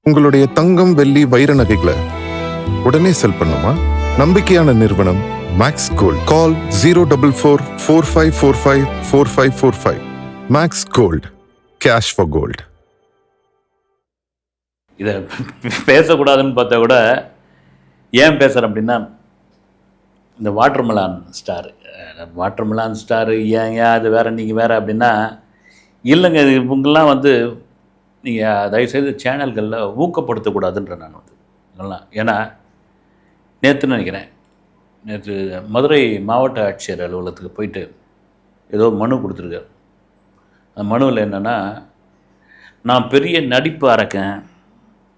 உங்களுடைய தங்கம், வெள்ளி, வைர நகைகளை உடனே செல் பண்ணுமா? நம்பிக்கையான நிறுவனம் Max Gold. Call 04445454545. Max Gold, cash for gold. இதை பேசக்கூடாதுன்னு பார்த்தா கூட ஏன் பேசுகிறேன் அப்படின்னா, இந்த வாட்டர்மெலான் ஸ்டாரு ஏன் அது வேறு நீங்கள் வேறு அப்படின்னா, இல்லைங்க இவங்கெல்லாம் வந்து நீங்கள் தயவுசெய்து சேனல்களில் ஊக்கப்படுத்தக்கூடாதுன்ற நான் வந்து இதெல்லாம். ஏன்னா நேற்று நினைக்கிறேன், நேற்று மதுரை மாவட்ட ஆட்சியர் அலுவலகத்துக்கு போயிட்டு ஏதோ மனு கொடுத்துருக்காரு. அந்த மனுவில் என்னென்னா, நான் பெரிய நடிப்பு அரக்கேன்,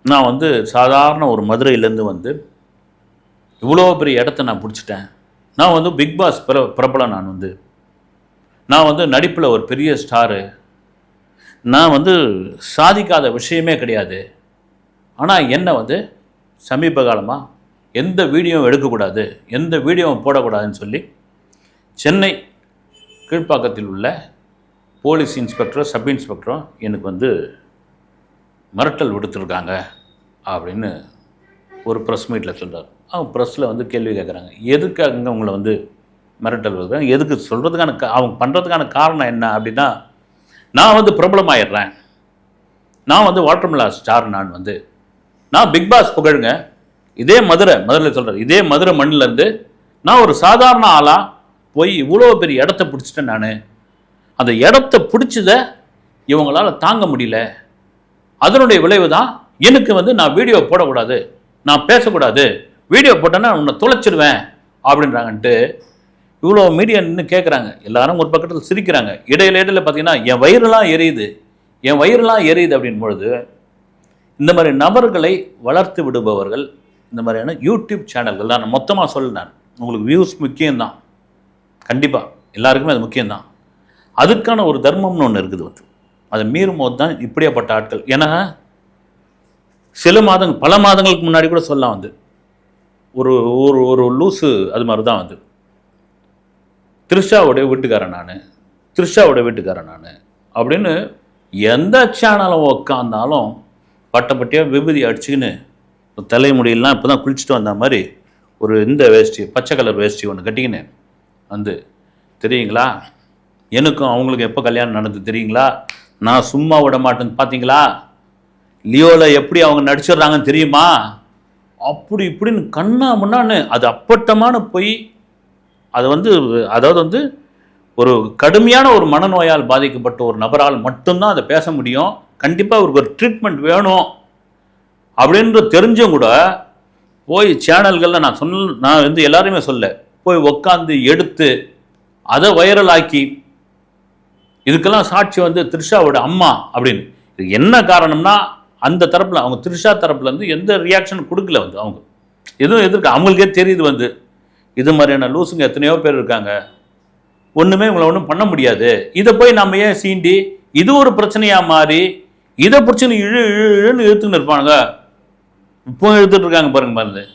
நான் வந்து சாதாரண ஒரு மதுரையிலேருந்து வந்து இவ்வளோ பெரிய இடத்த நான் பிடிச்சிட்டேன், நான் வந்து பிக் பாஸ் பிரபலம், நான் வந்து நடிப்பில் ஒரு பெரிய ஸ்டாரு, நான் வந்து சாதிக்காத விஷயமே கிடையாது, ஆனால் என்னை வந்து சமீப காலமாக எந்த வீடியோவும் எடுக்கக்கூடாது, எந்த வீடியோவும் போடக்கூடாதுன்னு சொல்லி சென்னை கீழ்ப்பாக்கத்தில் உள்ள போலீஸ் இன்ஸ்பெக்டரும் சப் இன்ஸ்பெக்டரும் எனக்கு வந்து மிரட்டல் விடுத்துருக்காங்க அப்படின்னு ஒரு ப்ரெஸ் மீட்டில் சொல்கிறார். அவங்க ப்ரெஸ்ஸில் வந்து கேள்வி கேட்குறாங்க, எதுக்காக உங்களை வந்து மிரட்டல் விடுறாங்க, எதுக்கு சொல்கிறதுக்கான அவங்க பண்ணுறதுக்கான காரணம் என்ன அப்படின்னா, நான் வந்து பிரபலமாயிடுறேன், நான் வந்து வாட்டர்மெலான் ஸ்டார், நான் பிக் பாஸ் புகழுங்க, இதே மதுரையில் சொல்கிறேன், இதே மதுரை மண்ணிலேருந்து நான் ஒரு சாதாரண ஆளாக போய் இவ்வளோ பெரிய இடத்த பிடிச்சிட்டேன், நான் அந்த இடத்த பிடிச்சதை இவங்களால் தாங்க முடியல, அதனுடைய விளைவு தான் எனக்கு வந்து நான் வீடியோ போடக்கூடாது, நான் பேசக்கூடாது, வீடியோ போட்டேன்னா உன்னை தொலைச்சிடுவேன் அப்படின்றாங்கன்ட்டு இவ்வளோ மீடியா நின்று கேட்குறாங்க. எல்லாரும் ஒரு பக்கத்தில் சிரிக்கிறாங்க. இடையில பார்த்தீங்கன்னா என் வயிறுலாம் எரியுது அப்படின்பொழுது, இந்த மாதிரி நபர்களை வளர்த்து விடுபவர்கள், இந்த மாதிரியான யூடியூப் சேனல்கள் தான் நான் மொத்தமாக சொல்ல, உங்களுக்கு வியூஸ் முக்கியம்தான், கண்டிப்பாக எல்லாருக்குமே அது முக்கியம்தான், அதுக்கான ஒரு தர்மம்னு ஒன்று இருக்குது, வந்து அதை மீறும் போது தான் இப்படியாப்பட்ட ஆட்கள். ஏன்னா பல மாதங்களுக்கு முன்னாடி கூட சொல்லலாம், வந்து ஒரு ஒரு லூஸு அது மாதிரி தான் வந்து த்ரிஷாவுடைய வீட்டுக்காரன் நான் அப்படின்னு எந்த சேனலும் உக்காந்தாலும் பட்டையாக விபூதி அடிச்சுக்கின்னு தலைமுடியெல்லாம் இப்போ தான் குளிச்சுட்டு வந்த மாதிரி ஒரு இந்த வேஷ்டி, பச்சை கலர் வேஷ்டி ஒன்று கட்டிக்கின்னு வந்து, தெரியுங்களா எனக்கும் அவங்களுக்கு எப்போ கல்யாணம் நடந்தது தெரியுங்களா, நான் சும்மா விட மாட்டேன்னு பார்த்தீங்களா, லியோவில் எப்படி அவங்க நடிச்சிடுறாங்கன்னு தெரியுமா, அப்படி இப்படின்னு கண்ணா முன்னான்னு அது அப்பட்டமான பொய். அது வந்து அதாவது வந்து ஒரு கடுமையான ஒரு மனநோயால் பாதிக்கப்பட்ட ஒரு நபரால் மட்டும்தான் அதை பேச முடியும். கண்டிப்பாக அவருக்கு ஒரு ட்ரீட்மெண்ட் வேணும் அப்படின்ற தெரிஞ்சும் கூட போய் சேனல்களில் நான் வந்து எல்லாருமே போய் உக்காந்து எடுத்து அதை வைரலாக்கி, இதுக்கெல்லாம் சாட்சி வந்து த்ரிஷாவோட அம்மா அப்படின்னு. இது என்ன காரணம்னா, அந்த தரப்பில் அவங்க த்ரிஷா தரப்புலேருந்து எந்த ரியாக்ஷன் கொடுக்கல, வந்து அவங்க எதுவும் எதிர்க்க, அவங்களுக்கே தெரியுது வந்து இது மாதிரியான லூசுங்க எத்தனையோ பேர் இருக்காங்க, ஒன்றுமே இவங்களை ஒன்றும் பண்ண முடியாது, இதை போய் நம்ம ஏன் சீண்டி இது ஒரு பிரச்சனையாக மாறி இதை பிரச்சனை இழுன்னு இழுத்துன்னு இருப்பாங்க. இப்போ இழுத்துட்டு இருக்காங்க பாருங்க,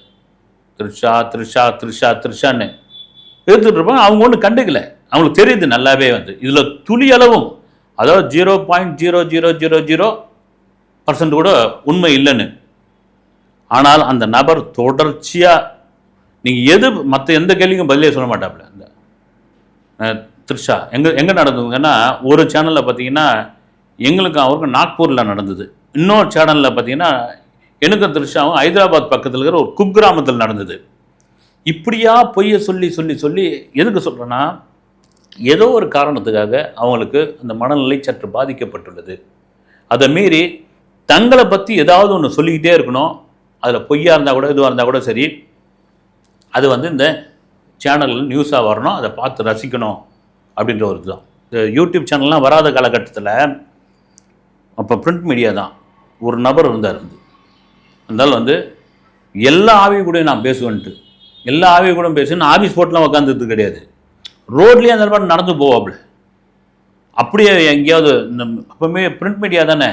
த்ரிஷான்னு இழுத்துட்டு இருப்பாங்க. அவங்க ஒன்றும் கண்டுக்கல, அவங்களுக்கு தெரியுது நல்லாவே வந்து இதில் துளி அளவும், அதாவது 0.0000% கூட உண்மை இல்லைன்னு. ஆனால் அந்த நபர் தொடர்ச்சியாக நீங்கள் மற்ற எந்த கேள்விக்கும் பதிலே சொல்ல மாட்டாப்புல. இந்த த்ரிஷா எங்கே நடந்ததுங்கன்னா, ஒரு சேனலில் பார்த்தீங்கன்னா எங்களுக்கும் அவருக்கும் நாக்பூரில் நடந்தது, இன்னொரு சேனலில் பார்த்தீங்கன்னா எனக்கும் த்ரிஷாவும் ஹைதராபாத் பக்கத்தில் இருக்கிற ஒரு குக்கிராமத்தில் நடந்தது. இப்படியா பொய்யை சொல்லி எதுக்கு சொல்கிறேன்னா, ஏதோ ஒரு காரணத்துக்காக அவங்களுக்கு அந்த மனநிலை சற்று பாதிக்கப்பட்டுள்ளது. அதை மீறி தங்களை பற்றி ஏதாவது ஒன்று சொல்லிக்கிட்டே இருக்கணும், அதில் பொய்யா இருந்தால் கூட எதுவாக இருந்தால் கூட சரி, அது வந்து இந்த சேனலில் நியூஸாக வரணும், அதை பார்த்து ரசிக்கணும் அப்படின்ற ஒரு இதுதான். இந்த யூடியூப் சேனல்லாம் வராத காலகட்டத்தில் அப்போ பிரிண்ட் மீடியா தான். ஒரு நபர் இருந்தார், இருந்தாலும் வந்து எல்லா ஆவி கூட நான் பேசுவேன்ட்டு, எல்லா ஆவி கூட பேசுவேன், ஆஃபீஸ் போட்டுலாம் உட்காந்துறது கிடையாது, ரோட்லேயே அந்த மாதிரி நடந்து போவாப்புல. அப்படியே எங்கேயாவது இந்த அப்போவுமே பிரிண்ட் மீடியா தானே,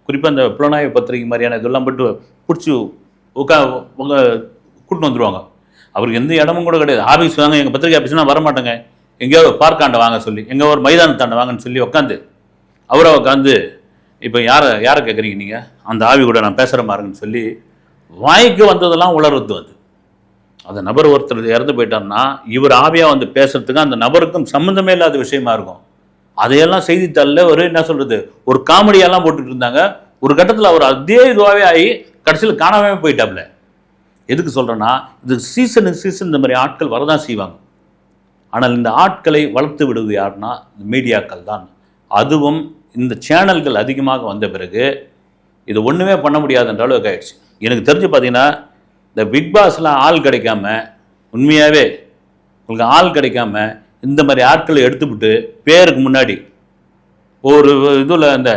குறிப்பாக இந்த புலனாய்வு பத்திரிகை மாதிரியான இதெல்லாம் போட்டு பிடிச்சி கூட்டின்னு வந்துடுவாங்க. அவருக்கு எந்த இடமும் கூட கிடையாது, ஆஃபீஸ் வாங்க, எங்கள் பத்திரிகை ஆஃபீஸ்னால் வரமாட்டேங்க, எங்கேயாவது பார்க்காண்ட வாங்க சொல்லி, எங்கே ஒரு மைதானத்தாண்ட வாங்கன்னு சொல்லி உட்காந்து அவரை உட்காந்து இப்போ யாரை கேட்குறீங்க நீங்கள்? அந்த ஆவி கூட நான் பேசுகிற மாதிரின்னு சொல்லி வாய்க்கு வந்ததெல்லாம் உளறுது வந்து. அந்த நபர் ஒருத்தர் இறந்து போயிட்டார்னா இவர் ஆவியாக வந்து பேசுறதுக்கு அந்த நபருக்கும் சம்மந்தமே இல்லாத விஷயமா இருக்கும். அதையெல்லாம் செய்தித்தாளில் ஒரு என்ன சொல்கிறது, ஒரு காமெடியெல்லாம் போட்டுட்டு இருந்தாங்க. ஒரு கட்டத்தில் அவர் அதே இதுவாகவே ஆகி கடைசியில் காணாமே போயிட்டாப்ல. எதுக்கு சொல்கிறேன்னா, இது சீசனுக்கு சீசன் இந்த மாதிரி ஆட்கள் வரதான் செய்வாங்க. ஆனால் இந்த ஆட்களை வளர்த்து விடுவது யாருன்னா மீடியாக்கள் தான். அதுவும் இந்த சேனல்கள் அதிகமாக வந்த பிறகு இது ஒன்றுமே பண்ண முடியாதுன்ற அளவுக்கு ஆயிடுச்சு. எனக்கு தெரிஞ்சு பார்த்தீங்கன்னா, இந்த பிக் பாஸ்லாம் ஆள் கிடைக்காம, உண்மையாகவே உங்களுக்கு ஆள் கிடைக்காம இந்த மாதிரி ஆட்களை எடுத்துவிட்டு பேருக்கு முன்னாடி ஒரு இதில் இந்த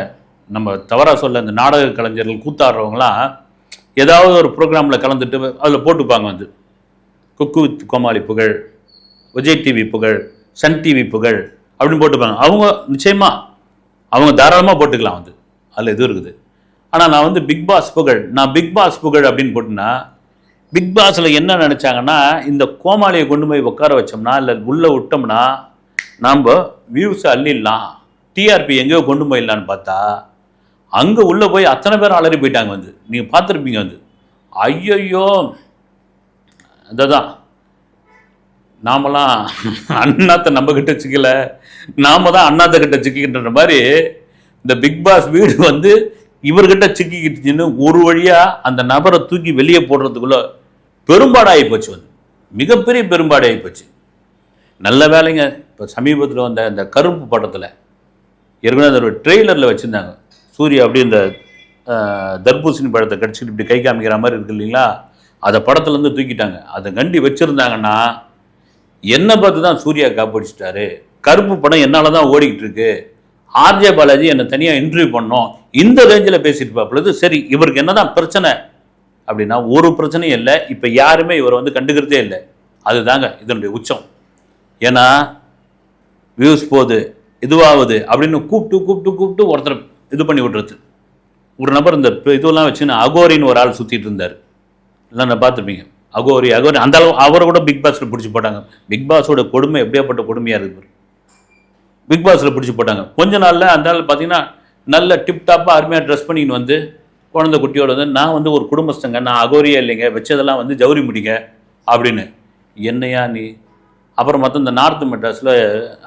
நம்ம தவறாக சொல்ல இந்த நாடக கலைஞர்கள் கூத்தாடுறவங்களாம் ஏதாவது ஒரு ப்ரோக்ராமில் கலந்துட்டு அதில் போட்டுப்பாங்க வந்து குக்கு வித் கோமாளி புகழ், விஜய் டிவி புகழ், சன் டிவி புகழ் அப்படின்னு போட்டுப்பாங்க. அவங்க நிச்சயமாக அவங்க தாராளமாக போட்டுக்கலாம் வந்து, அதில் இது இருக்குது. ஆனால் நான் வந்து பிக் பாஸ் புகழ், நான் பிக் பாஸ் புகழ் அப்படின்னு போட்டுன்னா பிக் பாஸில் என்ன நினச்சாங்கன்னா, இந்த கோமாளியை கொண்டு போய் உட்கார வச்சோம்னா இல்லை உள்ளே விட்டோம்னா நாம் வியூஸை அள்ளிடலாம், டிஆர்பி எங்கேயோ கொண்டு போயிடலான்னு பார்த்தா அங்கே உள்ளே போய் அத்தனை பேர் அலறி போயிட்டாங்க வந்து. நீங்கள் பார்த்துருப்பீங்க வந்து. ஐயையோ, அதுதான் நாமெல்லாம் அண்ணாத்தை நம்மக்கிட்ட சிக்கலை, நாம தான் அண்ணாத்த கிட்ட சிக்கிக்கின்ற மாதிரி இந்த பிக் பாஸ் வீடு வந்து இவர்கிட்ட சிக்கிக்கிட்டுச்சின்னு ஒரு வழியாக அந்த நபரை தூக்கி வெளியே போடுறதுக்குள்ள பெரும்பாடாகி போச்சு வந்து, மிகப்பெரிய பெரும்பாடாகி போச்சு. நல்ல வேலைங்க. இப்போ சமீபத்தில் வந்த இந்த கருப்பு படத்தில் ஏற்கனவே அந்த ஒரு ட்ரெய்லரில் வச்சுருந்தாங்க, சூர்யா அப்படி இந்த தர்பூசணி பழத்தை கடிச்சிட்டு இப்படி கை காமிக்கிற மாதிரி இருக்கு இல்லைங்களா, அதை படத்துலேருந்து தூக்கிட்டாங்க. அதை கண்டி வச்சுருந்தாங்கன்னா என்னை பார்த்து தான் சூர்யா காப்பிடிச்சிட்டாரு, கருப்பு படம் என்னால் தான் ஓடிக்கிட்டு இருக்கு, ஆர்ஜே பாலாஜி என்னை தனியாக இன்டர்வியூ பண்ணோம், இந்த ரேஞ்சில் பேசிட்டு பார்ப்பது. சரி, இவருக்கு என்னதான் பிரச்சனை அப்படின்னா ஒரு பிரச்சனையும் இல்லை. இப்போ யாருமே இவரை வந்து கண்டுக்கிறதே இல்லை. அதுதாங்க இதனுடைய உச்சம். ஏன்னா வியூஸ் போகுது, இதுவாகுது அப்படின்னு கூப்பிட்டு ஒருத்தர் இது பண்ணி விட்டுறது. ஒரு நபர் இந்த இதுவெல்லாம் வச்சுன்னு அகோரின்னு ஒரு ஆள் சுற்றிட்டு இருந்தார், இல்லை நான் பார்த்துருப்பீங்க. அகோரி அந்த அளவு அவரை கூட பிக் பாஸில் பிடிச்சி போட்டாங்க. பிக் பாஸோட கொடுமை எப்படியாப்பட்ட கொடுமையாக இருக்குது, பிக் பாஸில் பிடிச்சி போட்டாங்க. கொஞ்ச நாளில் அந்த ஆள் பார்த்தீங்கன்னா நல்ல டிப்டாப்பாக அருமையாக ட்ரெஸ் பண்ணின்னு வந்து குழந்தை குட்டியோட வந்து நான் வந்து ஒரு குடும்பஸ்தங்க, நான் அகோரியே இல்லைங்க, வச்சதெல்லாம் வந்து ஜவுரி முடிங்க அப்படின்னு. என்னையா நீ? அப்புறம் மற்ற இந்த நார்த் மெட்ராஸில்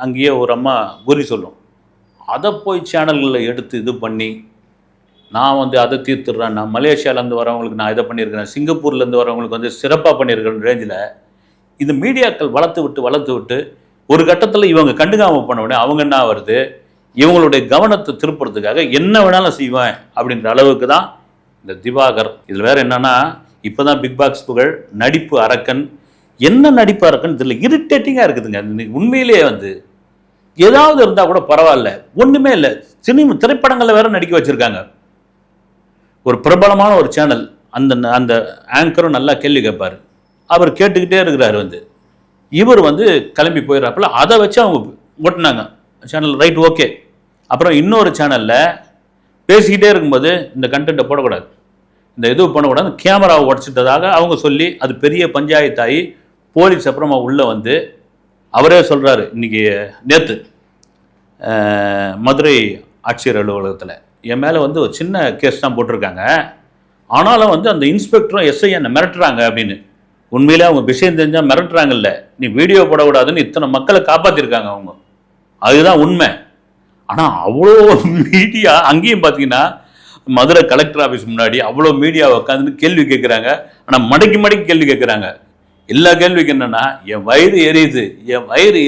அங்கேயே ஒரு அம்மா குறி சொல்லும், அதை போய் சேனல்களில் எடுத்து இது பண்ணி நான் வந்து அதை தீர்த்துடுறேன், நான் மலேசியாவிலேருந்து வரவங்களுக்கு நான் இதை பண்ணியிருக்கிறேன், சிங்கப்பூர்லேருந்து வரவங்களுக்கு வந்து சிறப்பாக பண்ணியிருக்கிற ரேஞ்சில் இது மீடியாக்கள் வளர்த்து விட்டு ஒரு கட்டத்தில் இவங்க கண்டுக்காமல் பண்ண உடனே அவங்க என்ன வருது, இவங்களுடைய கவனத்தை திருப்புறதுக்காக என்ன வேணாலும் செய்வேன் அப்படின்ற அளவுக்கு தான் இந்த திவாகர். இதில் வேறு என்னன்னா, இப்போ தான் பிக் பாஸ் புகழ் நடிப்பு அரக்கன். என்ன நடிப்பு அரக்கன் இதில் இரிட்டேட்டிங்காக இருக்குதுங்க. உண்மையிலேயே வந்து ஏதாவது இருந்தால் கூட பரவாயில்ல, ஒன்றுமே இல்லை. திரைப்படங்களில் வேற நடிக்க வச்சுருக்காங்க. ஒரு பிரபலமான ஒரு சேனல், அந்த ஆங்கரும் நல்லா கேள்வி கேட்பார், அவர் கேட்டுக்கிட்டே இருக்கிறாரு வந்து, இவர் வந்து கிளம்பி போயிடறாப்புல. அதை வச்சு அவங்க ஓட்டினாங்க சேனல், ரைட், ஓகே. அப்புறம் இன்னொரு சேனலில் பேசிக்கிட்டே இருக்கும்போது இந்த கண்டென்ட்டை போடக்கூடாது, இந்த இது பண்ணக்கூடாது, கேமராவை உடச்சிட்டதாக அவங்க சொல்லி அது பெரிய பஞ்சாயத்தாகி போலீஸ் அப்புறமா உள்ளே வந்து அவரே சொல்கிறாரு. இன்றைக்கி நேற்று மதுரை ஆட்சியர் அலுவலகத்தில் என் மேலே வந்து ஒரு சின்ன கேஸ் தான் போட்டிருக்காங்க, ஆனாலும் வந்து அந்த இன்ஸ்பெக்டரும் எஸ்ஐ என்னை மிரட்டுறாங்க அப்படின்னு. உண்மையிலே அவங்க விஷயம் தெரிஞ்சால் மிரட்டுறாங்கல்ல, நீ வீடியோ போடக்கூடாதுன்னு இத்தனை மக்களை காப்பாற்றிருக்காங்க அவங்க, அதுதான் உண்மை. ஆனால் அவ்வளோ மீடியா அங்கேயும் பார்த்தீங்கன்னா மதுரை கலெக்டர் ஆஃபீஸ் முன்னாடி அவ்வளோ மீடியா உட்காந்துன்னு கேள்வி கேட்குறாங்க. ஆனால் மடக்கி கேள்வி கேட்குறாங்க. எல்லா கேள்விக்கு என்னென்னா என் வயிறு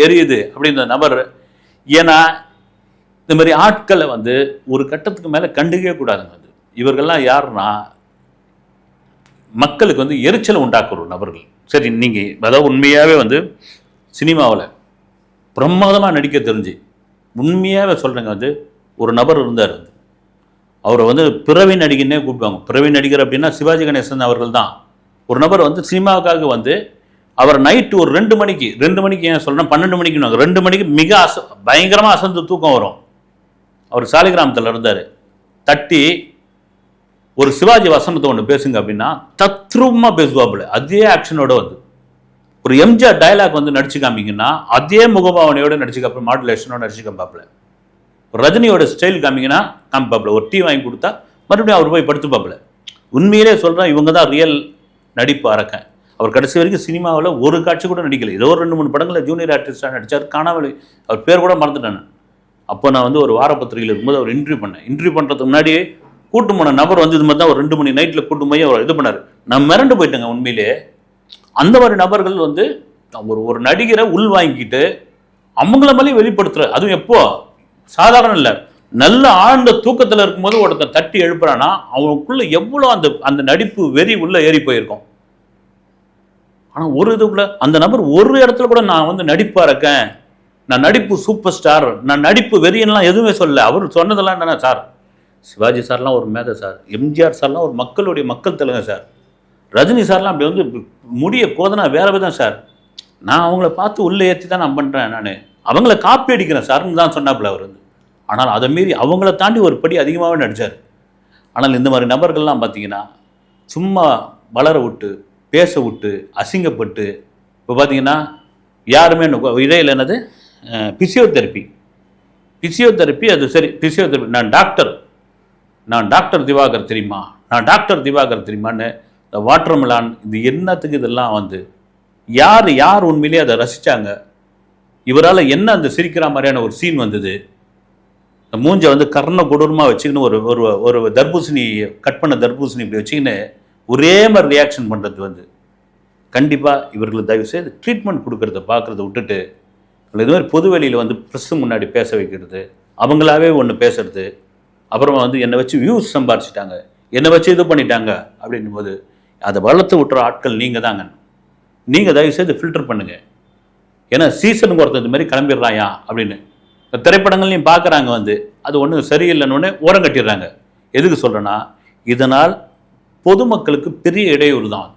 எரியுது அப்படின்ற நபர். ஏன்னா இந்த மாதிரி ஆட்களை வந்து ஒரு கட்டத்துக்கு மேலே கண்டுக்கவே கூடாதுங்க. அது இவர்கள்லாம் யாருன்னா மக்களுக்கு வந்து எரிச்சலை உண்டாக்குற நபர்கள். சரி, நீங்கள் அதாவது உண்மையாகவே வந்து சினிமாவில் பிரமாதமாக நடிக்க தெரிஞ்சு உண்மையாகவே சொல்கிறேங்க, வந்து ஒரு நபர் இருந்தார் வந்து, அவரை வந்து பிறவி நடிகன்னே கூப்பிடுவாங்க. பிறவி நடிகர் அப்படின்னா சிவாஜி கணேசன் அவர்கள் தான். ஒரு நபர் வந்து சினிமாவுக்காக வந்து அவர் நைட்டு ஒரு 2 மணிக்கு ஏன் சொல்கிறேன், 12 மணிக்கு 2 மணிக்கு மிக பயங்கரமாக அசந்து தூக்கம் வரும். அவர் சாலிகிராமத்தில் இருந்தார். தட்டி ஒரு சிவாஜி வசனத்தை ஒன்று பேசுங்க அப்படின்னா தத்ரூபமாக பேசுவாப்புல, அதே ஆக்ஷனோட வந்து. ஒரு எம்ஜிஆர் டைலாக் வந்து நடிச்சு காமிங்கன்னா அதே முகபாவனையோடு நடிச்சு காப்ப, மாடுலேஷனோட நடிச்சு காப்பாப்புல. ரஜினியோட ஸ்டைல் காமிப்பாப்புல, ஒரு டீ வாங்கி கொடுத்தா மறுபடியும் அவர் போய் படுத்துப்பாப்புல. உண்மையிலே சொல்கிறேன், இவங்க தான் ரியல் நடிப்பு அரக்கன். அவர் கடைசி வரைக்கும் சினிமாவில் ஒரு காட்சி கூட நடிக்கலை. ஏதோ 2-3 படங்களில் ஜூனியர் ஆர்டிஸ்டாக நடித்தார், காணாமல். அவர் பேர் கூட மறந்துட்டேன். அப்போ நான் வந்து ஒரு வாரப்பத்திரிகையில் இருக்கும்போது அவர் இன்டர்வியூ பண்ணேன். இன்டர்வியூ பண்ணுறதுக்கு முன்னாடியே கூட்டு போன நபர் வந்து இது மாதிரி தான் ஒரு 2 மணி நைட்டில் கூட்டு போய் அவர் இது பண்ணார். நான் மிரண்டு போயிட்டேங்க உண்மையிலே. அந்த மாதிரி நபர்கள் வந்து ஒரு நடிகரை உள் வாங்கிக்கிட்டு அவங்கள மேலே வெளிப்படுத்துகிற, அதுவும் எப்போ சாதாரண இல்லை, நல்ல ஆழ்ந்த தூக்கத்தில் இருக்கும்போது ஒருத்தர் தட்டி எழுப்புறான்னா அவனுக்குள்ள எவ்வளோ அந்த நடிப்பு வெறி உள்ள ஏறி போயிருக்கும். ஆனால் ஒரு இதுக்குள்ள அந்த நபர் ஒரு இடத்துல கூட நான் வந்து நடிப்பாக இருக்கேன், நான் நடிப்பு சூப்பர் ஸ்டார், நான் நடிப்பு வெறியெல்லாம் எதுவுமே சொல்லல. அவர் சொன்னதெல்லாம் என்னன்னா, சார் சிவாஜி சார்லாம் ஒரு மேதை சார், எம்ஜிஆர் சார்லாம் ஒரு மக்கள் தெலுங்கு சார், ரஜினி சார்லாம் அப்படி வந்து முடிய கோதனா வேற விதம் சார், நான் அவங்கள பார்த்து உள்ளே ஏற்றி தான் நான் பண்ணுறேன், நான் அவங்கள காப்பி அடிக்கிறேன் சார்னு தான் சொன்னாப்புல அவர் வந்து. ஆனால் அதை மீறி அவங்கள தாண்டி ஒரு படி அதிகமாகவே நடித்தார். ஆனால் இந்த மாதிரி நபர்கள்லாம் பார்த்தீங்கன்னா சும்மா வளர விட்டு, பேச விட்டு, அசிங்கப்பட்டு, இப்போ பார்த்தீங்கன்னா யாருமே இடையில் என்னது பிசியோதெரப்பி, அது சரி பிசியோதெரப்பி, நான் டாக்டர் திவாகர் தெரியுமா, தெரியுமான்னு இந்த வாட்டர்மெலான், இது என்னத்துக்கு இதெல்லாம் வந்து யார் உண்மையிலேயே அதை ரசித்தாங்க? இவரால் என்ன அந்த சிரிக்கிற மாதிரியான ஒரு சீன் வந்தது? இந்த மூஞ்சை வந்து கர்ண கொடூரமாக வச்சுக்கின்னு ஒரு தர்பூசணி, கட் பண்ண தர்பூசணி இப்படி வச்சுக்கின்னு ஒரே மாதிரி ரியாக்ஷன் பண்ணுறது வந்து கண்டிப்பாக இவர்களுக்கு தயவுசெய்து ட்ரீட்மெண்ட் கொடுக்கறத பார்க்குறத விட்டுட்டு இது மாதிரி பொது வெளியில் வந்து ப்ரெஸ்ஸு முன்னாடி பேச வைக்கிறது, அவங்களாவே ஒன்று பேசுறது, அப்புறமா வந்து என்னை வச்சு வியூஸ் சம்பாரிச்சிட்டாங்க, என்னை வச்சு இது பண்ணிட்டாங்க அப்படின்னும் போது அதை வளர்த்து விட்டுற ஆட்கள் நீங்கள் தாங்க. நீங்கள் தயவுசெய்து ஃபில்டர் பண்ணுங்கள். ஏன்னா சீசனுக்கு ஒருத்தர் இது மாதிரி கிளம்பிடுறாயா அப்படின்னு திரைப்படங்கள்லையும் பார்க்குறாங்க வந்து, அது ஒன்றும் சரியில்லைன்னு ஓரம் கட்டிடுறாங்க. எதுக்கு சொல்கிறேன்னா, இதனால் பொதுமக்களுக்கு பெரிய இடையூறு தான்.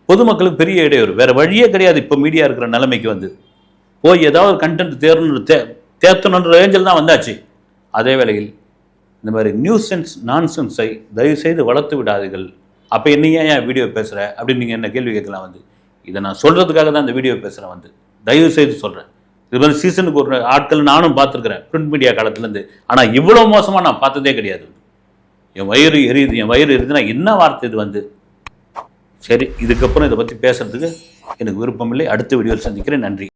பொதுமக்களுக்கு பெரிய இடையூறு, வேறு வழியே கிடையாது. இப்போ மீடியா இருக்கிற நிலைமைக்கு வந்து போய் ஏதாவது ஒரு கண்டென்ட் தேர்த்தணுன்ற ரேஞ்சில் தான் வந்தாச்சு. அதே வேளையில் இந்த மாதிரி நியூசென்ஸ் நான்சென்ஸை தயவுசெய்து வளர்த்து விடாதீர்கள். அப்போ என்னையா ஏன் வீடியோ பேசுகிற அப்படின்னு நீங்கள் என்ன கேள்வி கேட்கலாம் வந்து. இதை நான் சொல்கிறதுக்காக தான் இந்த வீடியோ பேசுகிறேன் வந்து, தயவுசெய்து சொல்கிறேன். இது மாதிரி சீசனுக்கு ஒரு ஆட்கள் நானும் பார்த்துருக்குறேன் பிரிண்ட் மீடியா காலத்துலேருந்து. ஆனால் இவ்வளோ மோசமாக நான் பார்த்ததே கிடையாது. என் வயிறு எரியுதுன்னா என்ன வார்த்தை இது வந்து. சரி, இதுக்கப்புறம் இதை பற்றி பேசுகிறதுக்கு எனக்கு விருப்பமில்லை. அடுத்த வீடியோவில் சந்திக்கிறேன். நன்றி.